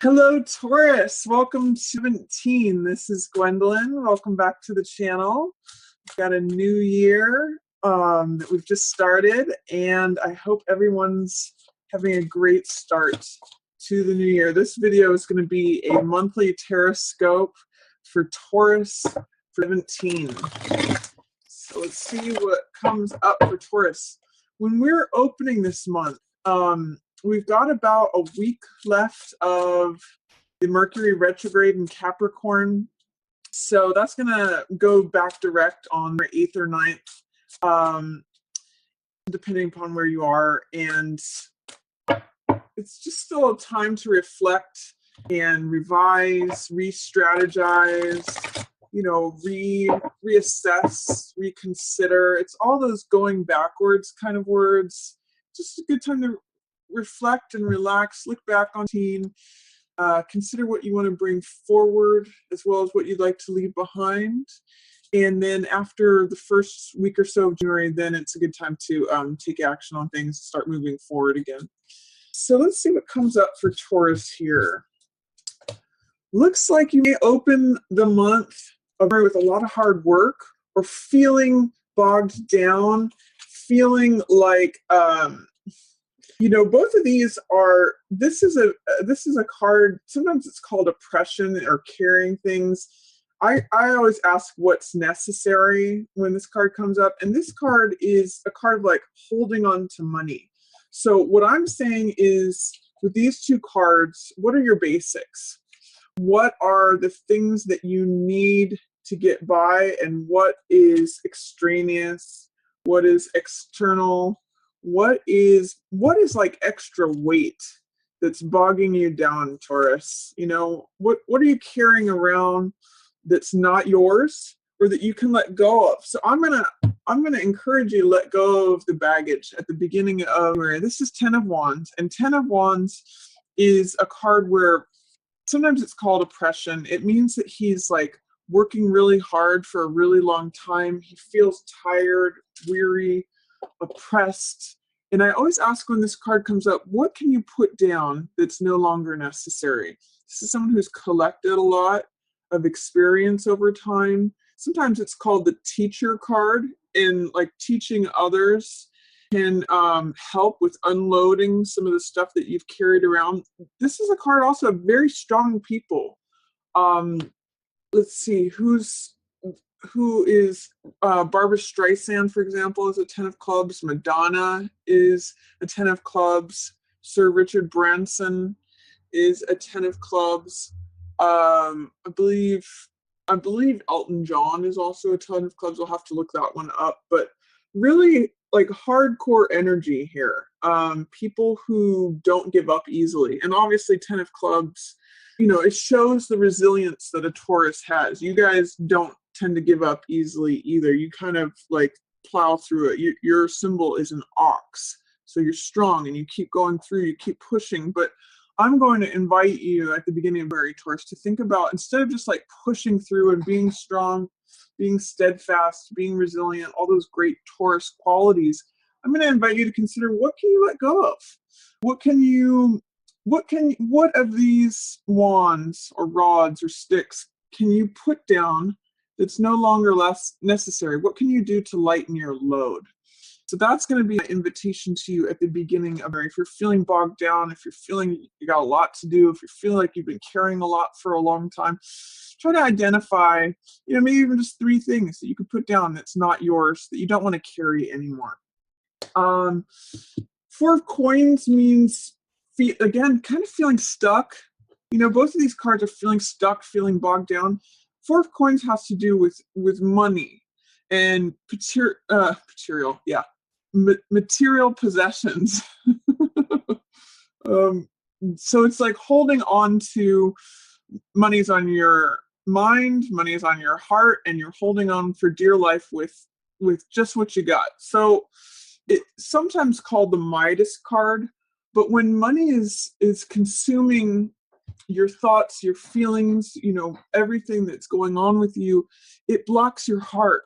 Hello, Taurus. Welcome to 17. This is Gwendolyn. Welcome back to the channel. We've got a new year that we've just started, and I hope everyone's having a great start to the new year. This video is going to be a monthly Terrascope for Taurus for 17. So let's see what comes up for Taurus. When we're opening this month, we've got about a week left of the Mercury retrograde in Capricorn. So that's going to go back direct on the 8th or 9th, depending upon where you are. And it's just still a time to reflect and revise, re-strategize, reassess, reconsider. It's all those going backwards kind of words. Just a good time to reflect and relax, look back on teen, consider what you want to bring forward as well as what you'd like to leave behind. And then after the first week or so of January, then it's a good time to take action on things and start moving forward again. So let's see what comes up for Taurus here. Looks like you may open the month with a lot of hard work or feeling bogged down, feeling like both of these are, this is a card, sometimes it's called oppression or carrying things. I always ask what's necessary when this card comes up, and this card is a card of like holding on to money. So what I'm saying is, with these two cards, what are your basics? What are the things that you need to get by, and what is extraneous? What is external? What is like extra weight that's bogging you down, Taurus? What are you carrying around that's not yours or that you can let go of? So I'm gonna encourage you to let go of the baggage at the beginning of January. This is 10 of Wands, and 10 of Wands is a card where sometimes it's called oppression. It means that he's like working really hard for a really long time. He feels tired, weary, oppressed. And I always ask when this card comes up, what can you put down that's no longer necessary? This is someone who's collected a lot of experience over time. Sometimes it's called the teacher card, and like teaching others can help with unloading some of the stuff that you've carried around. This is a card also of very strong people. Let's see, who is Barbara Streisand, for example, is a 10 of clubs. Madonna is a 10 of clubs. Sir Richard Branson is a 10 of clubs. I believe Elton John is also a 10 of clubs. I'll have to look that one up. But really, like, hardcore energy here. People who don't give up easily. And obviously 10 of clubs, it shows the resilience that a Taurus has. You guys don't tend to give up easily either. You kind of like plow through it. Your symbol is an ox. So you're strong and you keep going through, you keep pushing. But I'm going to invite you at the beginning of January, Taurus, to think about, instead of just like pushing through and being strong, being steadfast, being resilient, all those great Taurus qualities, I'm going to invite you to consider, what can you let go of? What of these wands or rods or sticks can you put down that's no longer less necessary? What can you do to lighten your load? So that's going to be an invitation to you at the beginning of January. If you're feeling bogged down, if you're feeling you got a lot to do, if you're feeling like you've been carrying a lot for a long time, try to identify, maybe even just 3 things that you could put down that's not yours, that you don't want to carry anymore. 4 of Coins means, again, kind of feeling stuck. Both of these cards are feeling stuck, feeling bogged down. 4 of Coins has to do with money and material possessions. So it's like holding on to, money's on your mind, money is on your heart, and you're holding on for dear life with just what you got. So it's sometimes called the Midas card, but when money is consuming your thoughts, your feelings, everything that's going on with you, it blocks your heart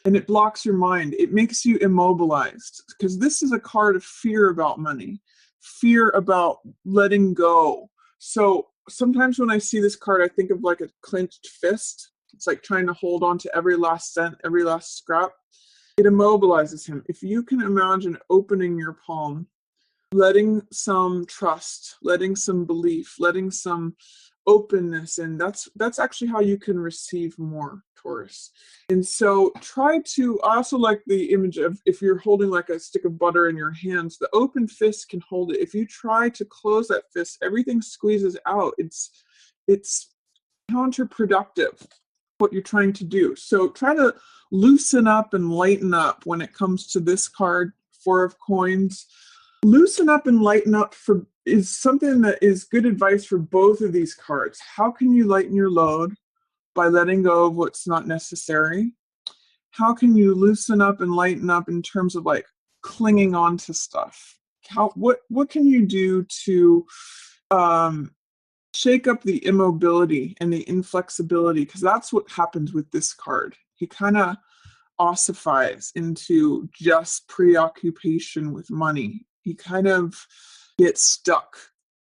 and it blocks your mind. It makes you immobilized, because this is a card of fear about money, fear about letting go. So sometimes when I see this card, I think of like a clenched fist. It's like trying to hold on to every last cent, every last scrap. It immobilizes him. If you can imagine opening your palm, letting some trust, letting some belief, letting some openness, and that's actually how you can receive more, Taurus. And so try to, I also like the image of if you're holding like a stick of butter in your hands, the open fist can hold it. If you try to close that fist, everything squeezes out. It's counterproductive what you're trying to do. So try to loosen up and lighten up when it comes to this card, Four of Coins. Loosen up and lighten up for is something that is good advice for both of these cards. How can you lighten your load? By letting go of what's not necessary. How can you loosen up and lighten up in terms of like clinging on to stuff? What can you do to shake up the immobility and the inflexibility? Because that's what happens with this card. He kind of ossifies into just preoccupation with money. He kind of gets stuck.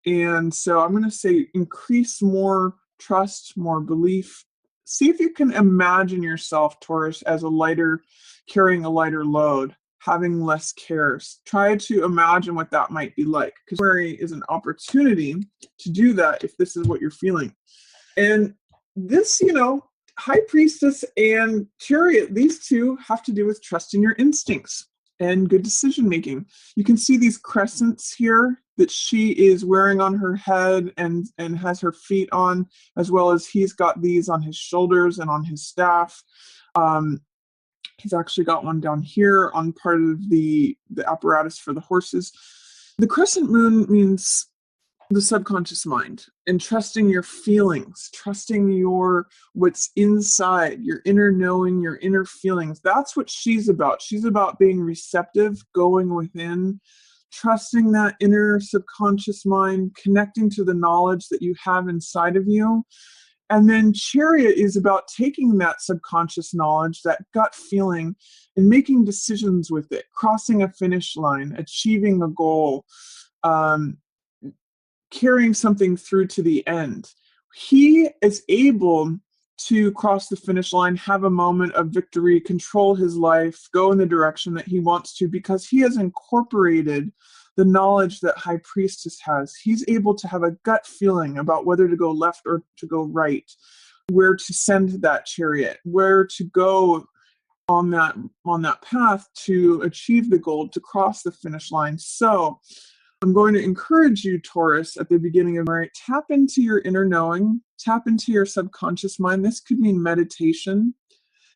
And so I'm going to say increase more trust, more belief. See if you can imagine yourself, Taurus, as a lighter, carrying a lighter load, having less cares. Try to imagine what that might be like, because February is an opportunity to do that if this is what you're feeling. And this, High Priestess and Chariot, these two have to do with trusting your instincts and good decision making. You can see these crescents here that she is wearing on her head and has her feet on, as well as he's got these on his shoulders and on his staff. He's actually got one down here on part of the apparatus for the horses. The crescent moon means the subconscious mind and trusting your feelings, trusting what's inside, your inner knowing, your inner feelings. That's what she's about. She's about being receptive, going within, trusting that inner subconscious mind, connecting to the knowledge that you have inside of you. And then Chariot is about taking that subconscious knowledge, that gut feeling, and making decisions with it, crossing a finish line, achieving a goal, carrying something through to the end. He is able to cross the finish line, have a moment of victory, control his life, go in the direction that he wants to, because he has incorporated the knowledge that High Priestess has. He's able to have a gut feeling about whether to go left or to go right, where to send that chariot, where to go on that path to achieve the goal, to cross the finish line. So I'm going to encourage you, Taurus, at the beginning of February, tap into your inner knowing, tap into your subconscious mind. This could mean meditation.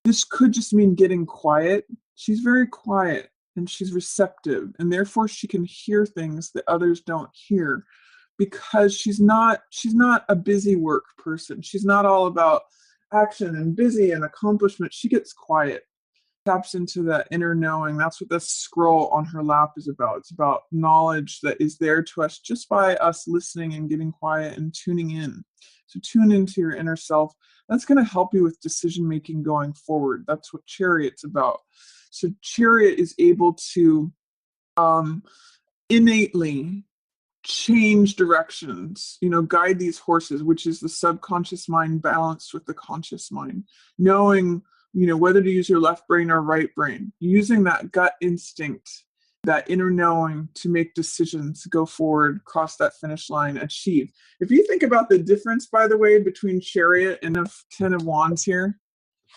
This could just mean getting quiet. She's very quiet and she's receptive, and therefore she can hear things that others don't hear, because she's not a busy work person. She's not all about action and busy and accomplishment. She gets quiet, taps into that inner knowing. That's what this scroll on her lap is about. It's about knowledge that is there to us just by us listening and getting quiet and tuning in. So tune into your inner self. That's going to help you with decision making going forward. That's what Chariot's about. So Chariot is able to innately change directions, guide these horses, which is the subconscious mind balanced with the conscious mind, knowing whether to use your left brain or right brain, using that gut instinct, that inner knowing to make decisions, go forward, cross that finish line, achieve. If you think about the difference, by the way, between Chariot and the Ten of Wands here,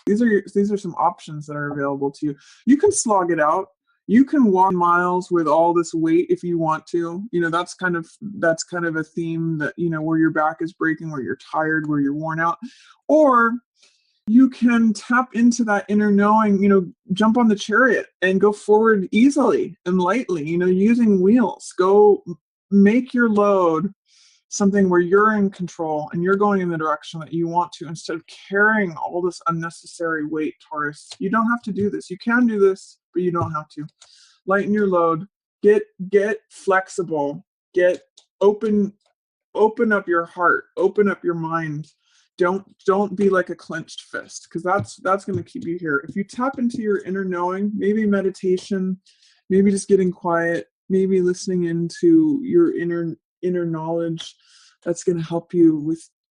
these are some options that are available to you. You can slog it out. You can walk miles with all this weight if you want to. That's kind of a theme that, where your back is breaking, where you're tired, where you're worn out. Or you can tap into that inner knowing, jump on the chariot and go forward easily and lightly, using wheels. Go make your load something where you're in control and you're going in the direction that you want to, instead of carrying all this unnecessary weight, Taurus. You don't have to do this. You can do this, but you don't have to. Lighten your load. Get flexible. Get open up your heart. Open up your mind. Don't be like a clenched fist, because that's going to keep you here. If you tap into your inner knowing, maybe meditation, maybe just getting quiet, maybe listening into your inner knowledge, that's going to help you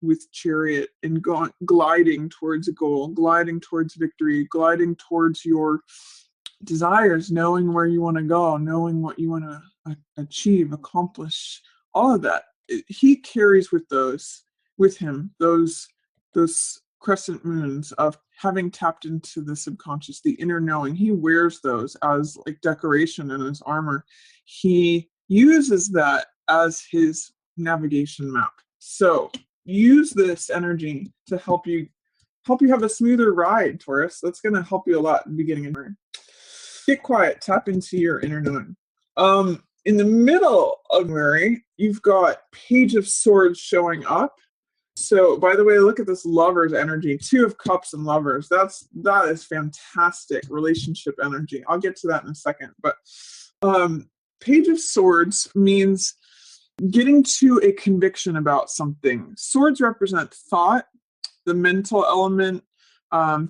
with Chariot and gliding towards a goal, gliding towards victory, gliding towards your desires, knowing where you want to go, knowing what you want to achieve, accomplish, all of that. He carries with him those crescent moons of having tapped into the subconscious, the inner knowing. He wears those as like decoration in his armor. He uses that as his navigation map. So use this energy to help you have a smoother ride, Taurus. That's going to help you a lot in the beginning of January. Get quiet, tap into your inner knowing. In the middle of January, you've got Page of Swords showing up. So, by the way, look at this Lovers energy. 2 of Cups and Lovers. That is fantastic relationship energy. I'll get to that in a second. But Page of Swords means getting to a conviction about something. Swords represent thought, the mental element,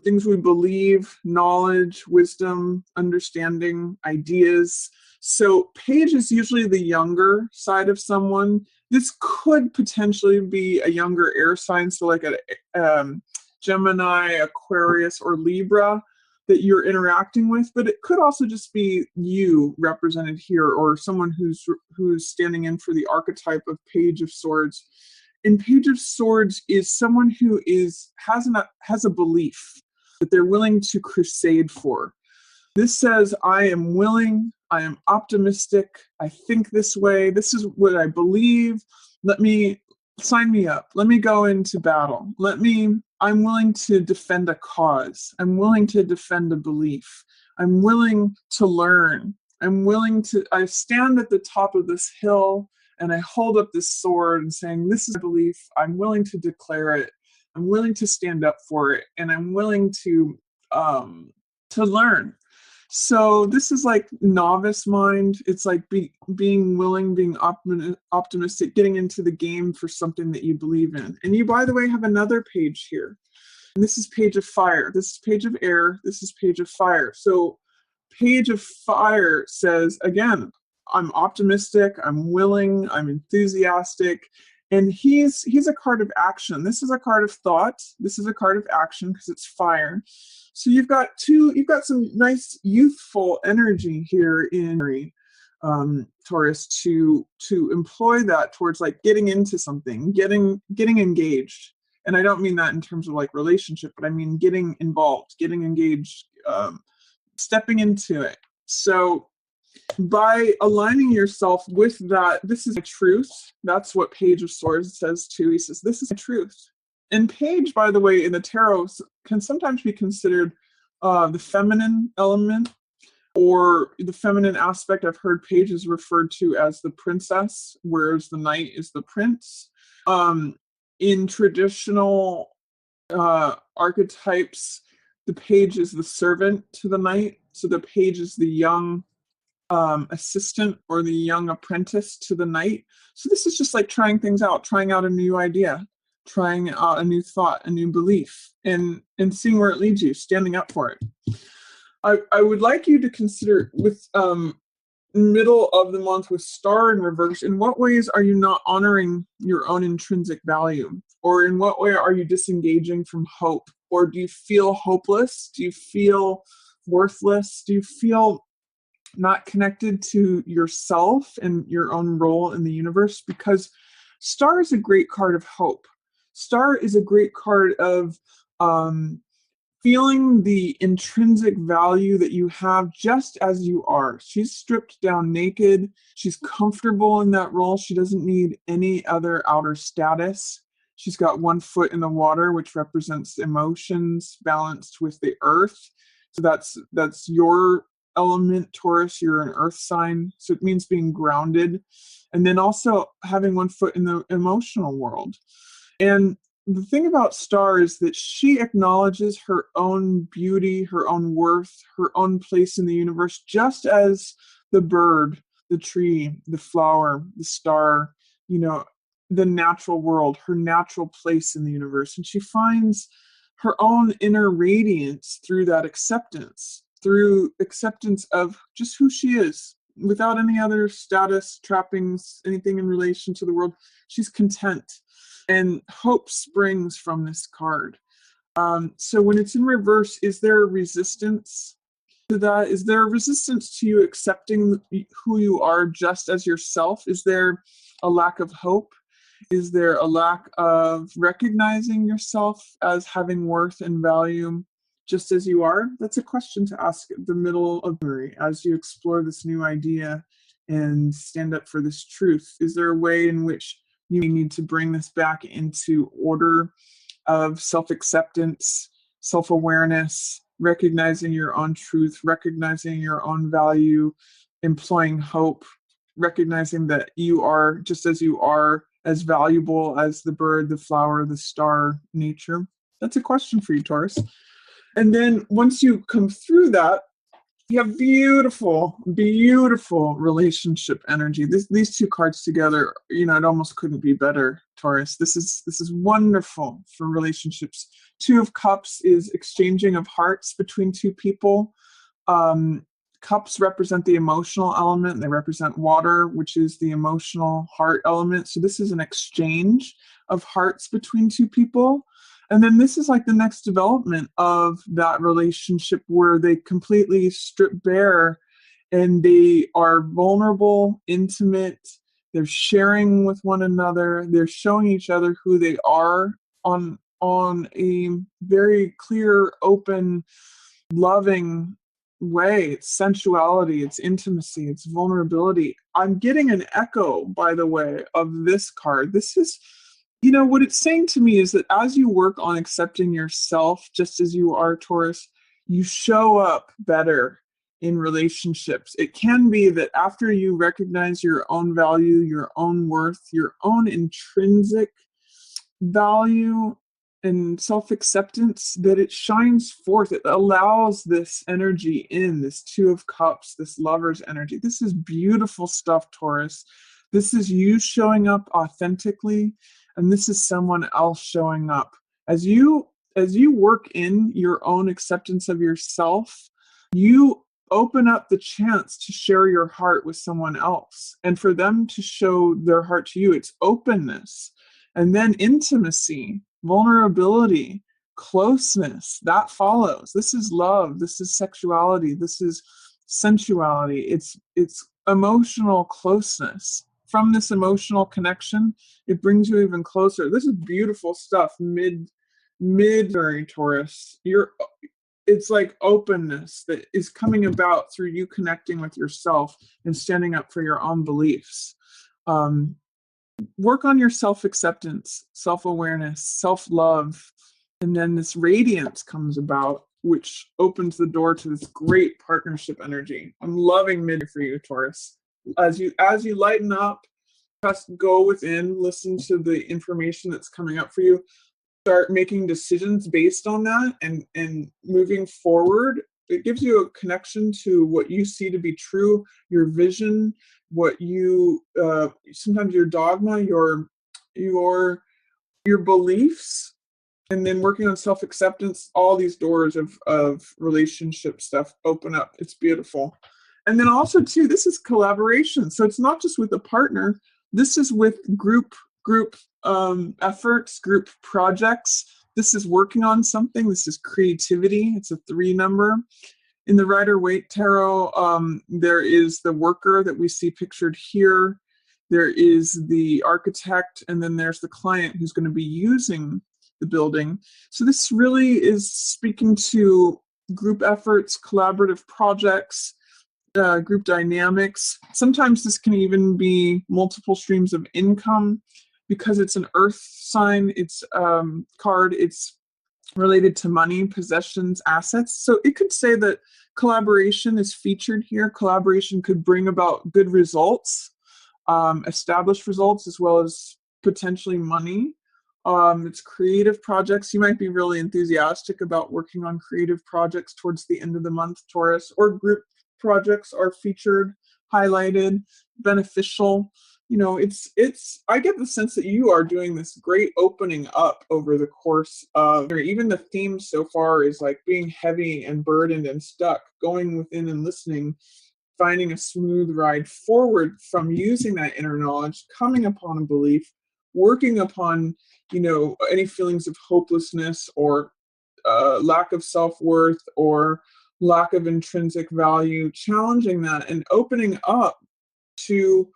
things we believe, knowledge, wisdom, understanding, ideas. So Page is usually the younger side of someone. This could potentially be a younger air sign, so like a Gemini, Aquarius, or Libra that you're interacting with, but it could also just be you represented here, or someone who's standing in for the archetype of Page of Swords. And Page of Swords is someone who has a belief that they're willing to crusade for. This says, I am willing, I am optimistic, I think this way, this is what I believe, sign me up, let me go into battle, I'm willing to defend a cause, I'm willing to defend a belief, I'm willing to learn, I stand at the top of this hill and I hold up this sword and saying, this is my belief, I'm willing to declare it, I'm willing to stand up for it, and I'm willing to learn. So this is like novice mind. It's like being willing, being optimistic, getting into the game for something that you believe in. And you, by the way, have another page here. And this is Page of Fire. This is Page of Air. This is Page of Fire. So Page of Fire says, again, I'm optimistic, I'm willing, I'm enthusiastic. And he's a card of action. This is a card of thought. This is a card of action because it's fire. So you've got some nice youthful energy here in Taurus to employ that towards like getting into something, getting engaged. And I don't mean that in terms of like relationship, but I mean getting involved, getting engaged, stepping into it. So by aligning yourself with that, this is a truth. That's what Page of Swords says too. He says, this is a truth. And Page, by the way, in the tarot can sometimes be considered the feminine element or the feminine aspect. I've heard Page is referred to as the princess, whereas the knight is the prince. In traditional archetypes, the page is the servant to the knight. So the page is the young assistant or the young apprentice to the knight. So this is just like trying things out, trying out a new idea, trying out a new thought, a new belief, and seeing where it leads you, standing up for it. I would like you to consider with middle of the month with Star in reverse, in what ways are you not honoring your own intrinsic value? Or in what way are you disengaging from hope? Or do you feel hopeless? Do you feel worthless? Do you feel not connected to yourself and your own role in the universe? Because Star is a great card of hope. Star is a great card of feeling the intrinsic value that you have just as you are. She's stripped down naked. She's comfortable in that role. She doesn't need any other outer status. She's got one foot in the water, which represents emotions balanced with the earth. So that's your element, Taurus. You're an earth sign. So it means being grounded. And then also having one foot in the emotional world. And the thing about Star is that she acknowledges her own beauty, her own worth, her own place in the universe, just as the bird, the tree, the flower, the star, the natural world, her natural place in the universe. And she finds her own inner radiance through that acceptance, through acceptance of just who she is without any other status, trappings, anything in relation to the world. She's content. And hope springs from this card. So when it's in reverse, is there a resistance to that? Is there a resistance to you accepting who you are just as yourself? Is there a lack of hope? Is there a lack of recognizing yourself as having worth and value just as you are? That's a question to ask at the middle of January as you explore this new idea and stand up for this truth. Is there a way in which you need to bring this back into order of self-acceptance, self-awareness, recognizing your own truth, recognizing your own value, employing hope, recognizing that you are just as you are, as valuable as the bird, the flower, the star, nature? That's a question for you, Taurus. And then once you come through that, you have beautiful, beautiful relationship energy. These two cards together, it almost couldn't be better, Taurus. This is wonderful for relationships. Two of Cups is exchanging of hearts between two people. Cups represent the emotional element. They represent water, which is the emotional heart element. So this is an exchange of hearts between two people. And then this is like the next development of that relationship where they completely strip bare and they are vulnerable, intimate, they're sharing with one another, they're showing each other who they are on a very clear, open, loving way. It's sensuality, it's intimacy, it's vulnerability. I'm getting an echo, by the way, of this card. This is, what it's saying to me is that as you work on accepting yourself just as you are, Taurus, you show up better in relationships. It can be that after you recognize your own value, your own worth, your own intrinsic value and self-acceptance, that it shines forth. It allows this energy in, this Two of Cups, this Lover's energy. This is beautiful stuff, Taurus. This is you showing up authentically, and this is someone else showing up. As you work in your own acceptance of yourself, you open up the chance to share your heart with someone else and for them to show their heart to you. It's openness. And then intimacy, vulnerability, closeness, that follows. This is love. This is sexuality. This is sensuality. It's emotional closeness. From this emotional connection, it brings you even closer. This is beautiful stuff. Mid Taurus. It's like openness that is coming about through you connecting with yourself and standing up for your own beliefs. Work on your self-acceptance, self-awareness, self-love, and then this radiance comes about, which opens the door to this great partnership energy. I'm loving mid for you, Taurus. As you lighten up, just go within, listen to the information that's coming up for you, start making decisions based on that, and moving forward. It gives you a connection to what you see to be true, your vision, what you sometimes your dogma, your beliefs, and then working on self-acceptance. All these doors of relationship stuff open up. It's beautiful. And then also too, this is collaboration. So it's not just with a partner. This is with group efforts, group projects. This is working on something. This is creativity. It's a 3 number. In the Rider-Waite Tarot, there is the worker that we see pictured here. There is the architect, and then there's the client who's going to be using the building. So this really is speaking to group efforts, collaborative projects, group dynamics. Sometimes this can even be multiple streams of income because it's an earth sign. It's card. It's related to money, possessions, assets. So it could say that collaboration is featured here. Collaboration could bring about good results, established results, as well as potentially money. It's creative projects. You might be really enthusiastic about working on creative projects towards the end of the month, Taurus, or group projects are featured, highlighted, beneficial. I get the sense that you are doing this great opening up over the course of, even the theme so far is like being heavy and burdened and stuck, going within and listening, finding a smooth ride forward from using that inner knowledge, coming upon a belief, working upon, any feelings of hopelessness or lack of self-worth or lack of intrinsic value, challenging that and opening up to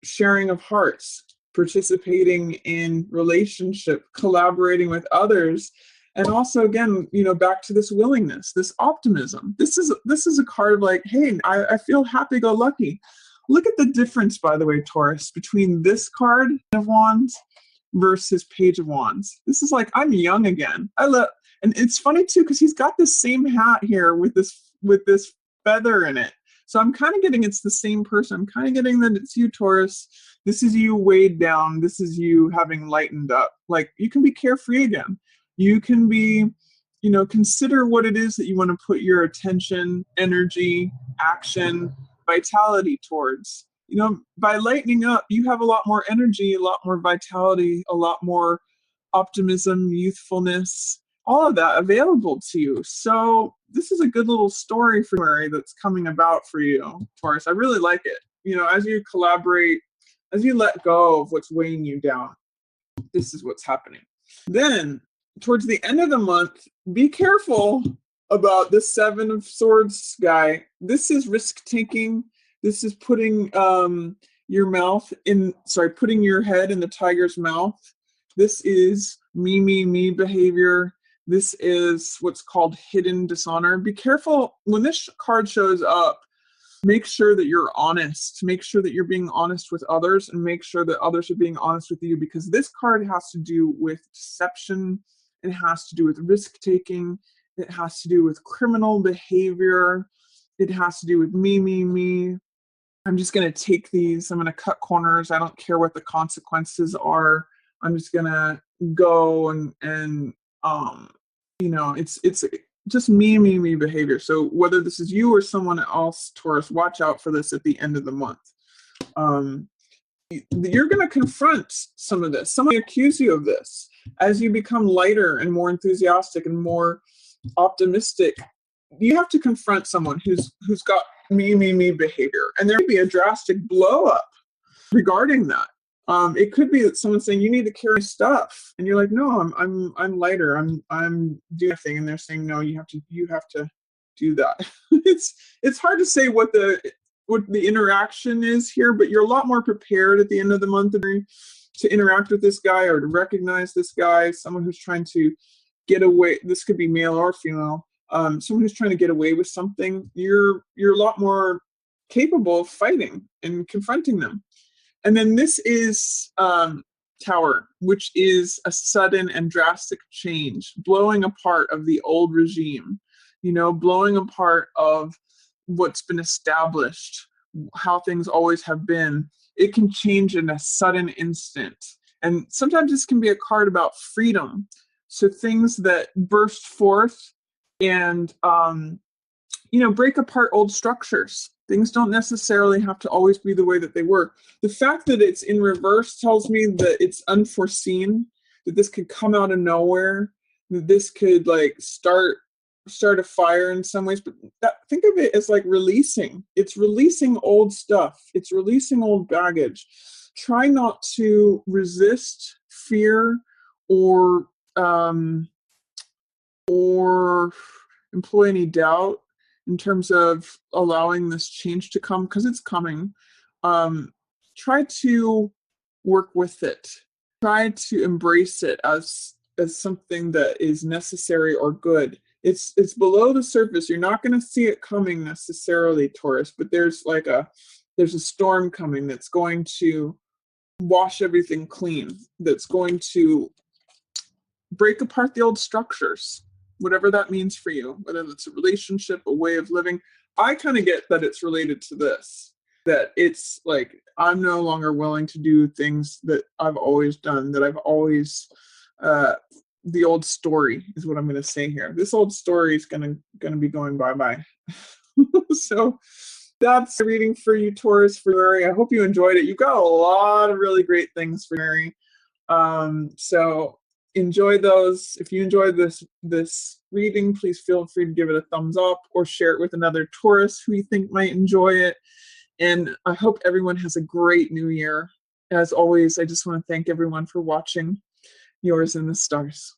sharing of hearts, participating in relationship, collaborating with others, and also again, back to this willingness, this optimism. This is a card like, hey, I feel happy-go-lucky. Look at the difference, by the way, Taurus, between this card of Wands versus Page of Wands. This is like, I'm young again. And it's funny too, because he's got this same hat here with this feather in it. So I'm kind of getting it's the same person. I'm kind of getting that it's you, Taurus. This is you weighed down. This is you having lightened up. Like, you can be carefree again. You can be, consider what it is that you want to put your attention, energy, action, vitality towards. By lightening up, you have a lot more energy, a lot more vitality, a lot more optimism, youthfulness, all of that available to you. So this is a good little story for Mary that's coming about for you, Taurus. I really like it. As you collaborate, as you let go of what's weighing you down, this is what's happening. Then, towards the end of the month, be careful about the Seven of Swords guy. This is risk-taking. This is putting putting your head in the tiger's mouth. This is me behavior. This is what's called hidden dishonor. Be careful when this card shows up. Make sure that you're honest. Make sure that you're being honest with others, and make sure that others are being honest with you, because this card has to do with deception. It has to do with risk-taking. It has to do with criminal behavior. It has to do with me. I'm just going to take these. I'm going to cut corners. I don't care what the consequences are. I'm just going to go and it's just me behavior. So whether this is you or someone else, Taurus, watch out for this at the end of the month. You're going to confront some of this. Someone accuse you of this. As you become lighter and more enthusiastic and more optimistic, you have to confront someone who's got me behavior, and there may be a drastic blow up regarding that. It could be that someone's saying you need to carry stuff, and you're like, no, I'm lighter. I'm doing a thing, and they're saying no, you have to do that. It's hard to say what the interaction is here, but you're a lot more prepared at the end of the month to interact with this guy or to recognize this guy, someone who's trying to get away. This could be male or female. Someone who's trying to get away with something. You're a lot more capable of fighting and confronting them. And then this is Tower, which is a sudden and drastic change, blowing apart of the old regime, blowing apart of what's been established, how things always have been. It can change in a sudden instant. And sometimes this can be a card about freedom. So things that burst forth and, break apart old structures. Things don't necessarily have to always be the way that they were. The fact that it's in reverse tells me that it's unforeseen, that this could come out of nowhere, that this could start a fire in some ways. But think of it as like releasing. It's releasing old stuff. It's releasing old baggage. Try not to resist fear or employ any doubt in terms of allowing this change to come, because it's coming. Try to work with it. Try to embrace it as something that is necessary or good. It's below the surface. You're not going to see it coming necessarily, Taurus, but there's a storm coming that's going to wash everything clean, that's going to break apart the old structures, whatever that means for you, whether it's a relationship, a way of living. I kind of get that it's related to this, that it's like, I'm no longer willing to do things that I've always done, that I've always, the old story is what I'm going to say here. This old story is going to be going bye-bye. So that's the reading for you, Taurus, for Mary. I hope you enjoyed it. You've got a lot of really great things for Mary. So enjoy those. If you enjoyed this reading, please feel free to give it a thumbs up or share it with another Taurus who you think might enjoy it. And I hope everyone has a great new year. As always, I just want to thank everyone for watching. Yours in the stars.